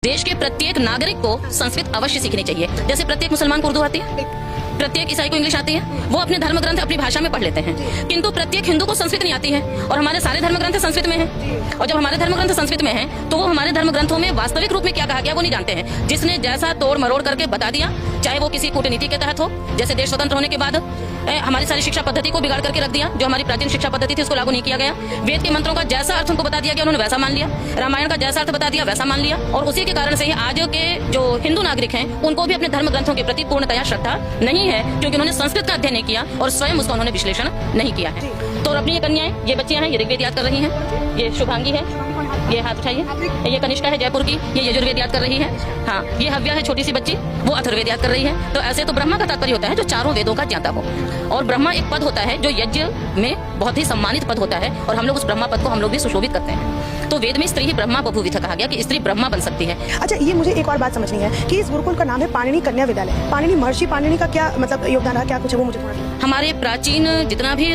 देश के प्रत्येक नागरिक को संस्कृत अवश्य सीखनी चाहिए। जैसे प्रत्येक मुसलमान को उर्दू आती है, प्रत्येक ईसाई को इंग्लिश आती है, वो अपने धर्म ग्रंथ अपनी भाषा में पढ़ लेते हैं, किंतु प्रत्येक हिंदू को संस्कृत नहीं आती है। और हमारे सारे धर्म ग्रंथ संस्कृत में हैं। और जब हमारे धर्म ग्रंथ संस्कृत में हैं, तो वो हमारे धर्म ग्रंथों में वास्तविक रूप में क्या कहा गया वो नहीं जानते हैं। जिसने जैसा तोड़ मरोड़ करके बता दिया, चाहे वो किसी कूटनीति के तहत हो, जैसे देश स्वतंत्र होने के बाद हमारी सारी शिक्षा पद्धति को बिगाड़ करके रख दिया, जो हमारी प्राचीन शिक्षा पद्धति थी उसको लागू नहीं किया गया। वेद के मंत्रों का जैसा अर्थ उनको बता दिया गया उन्होंने वैसा मान लिया, रामायण का जैसा अर्थ बता दिया वैसा मान लिया। और उसी के कारण से ही आज के जो हिंदू नागरिक हैं उनको भी अपने धर्म ग्रंथों के प्रति पूर्णतया श्रद्धा नहीं है, क्योंकि उन्होंने संस्कृत का अध्ययन नहीं किया और स्वयं उसका उन्होंने विश्लेषण नहीं किया है। तो अपनी ये कन्याएं, ये बच्चियां हैं, ये ऋग्वेद याद कर रही हैं। ये शुभांगी है, ये हाथ उठाइए, ये कनिष्का है जयपुर की, ये यजुर्वेद याद कर रही है। हाँ, ये हव्या है छोटी सी बच्ची, वो अथर्ववेद याद कर रही है। तो ऐसे तो ब्रह्मा का तात्पर्य होता है जो चारों वेदों का ज्ञाता हो। और ब्रह्मा एक पद होता है जो यज्ञ में बहुत ही सम्मानित पद होता है, और हम लोग उस ब्रह्मा पद को हम लोग भी सुशोभित करते हैं। तो वेद में स्त्री ही ब्रह्मा बभूविथ कहा गया कि स्त्री ब्रह्मा बन सकती है। अच्छा, ये मुझे एक और बात समझनी है कि इस गुरुकुल का नाम है पाणिनि कन्या विद्यालय। पाणिनि, महर्षि पाणिनि का क्या मतलब योगदान रहा, क्या कुछ है वो मुझे थोड़ा। हमारे प्राचीन जितना भी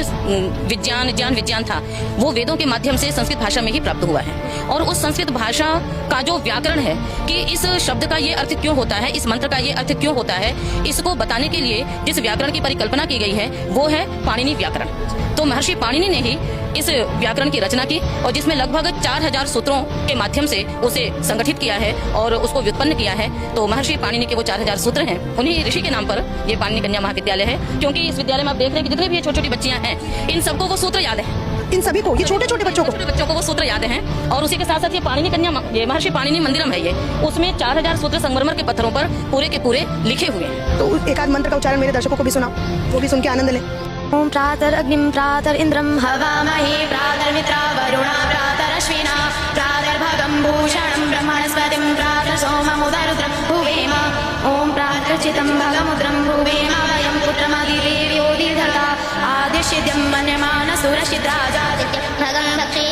विज्ञान था वो वेदों के माध्यम से संस्कृत भाषा में ही प्राप्त हुआ है। और उस संस्कृत भाषा का जो व्याकरण है कि इस शब्द का ये अर्थ क्यों होता है, इस मंत्र का ये अर्थ क्यों होता है, इसको बताने के लिए जिस व्याकरण की परिकल्पना की गई है वो है पाणिनि व्याकरण। तो महर्षि पाणिनि ने ही इस व्याकरण की रचना की, और जिसमें लगभग 4000 सूत्रों के माध्यम से उसे संगठित किया है और उसको व्युत्पन्न किया है। तो महर्षि पाणिनि के वो 4000 सूत्र हैं, उन्हीं ऋषि के नाम पर ये पाणिनि कन्या महाविद्यालय है। क्योंकि इस विद्यालय में आप देख रहे हैं कि जितने भी छोटी छोटी बच्चियां हैं, इन सबको वो सूत्र याद है। इन सभी को, ये छोटे छोटे बच्चों को वो सूत्र याद हैं। और उसी के साथ साथ ये पाणिनि कन्या, ये महर्षि पाणिनि मंदिरम है, ये उसमें 4000 सूत्र संगमरमर के पत्थरों पर पूरे के पूरे लिखे हुए हैं। तो एक आध मंत्र का उच्चारण मेरे दर्शकों को भी सुनाओ, वो भी सुन के आनंद लें। ओम प्रातरग्निं प्रातरिंद्रं हवामहे प्रातर्मित्रा वरुणा प्रातरश्विना प्रातर्भगं भूषणं ब्रह्मणस्पतिं प्रातर्सोममुदरुद्रं भुवेम। ओम प्रातर्चितं भगमुद्रं भुवेम वयं पुत्रमदिदेव्यो दीर्घता आदिश्यद्यं मन्यमानसुरशिद्राजादित्य भगं दक्षे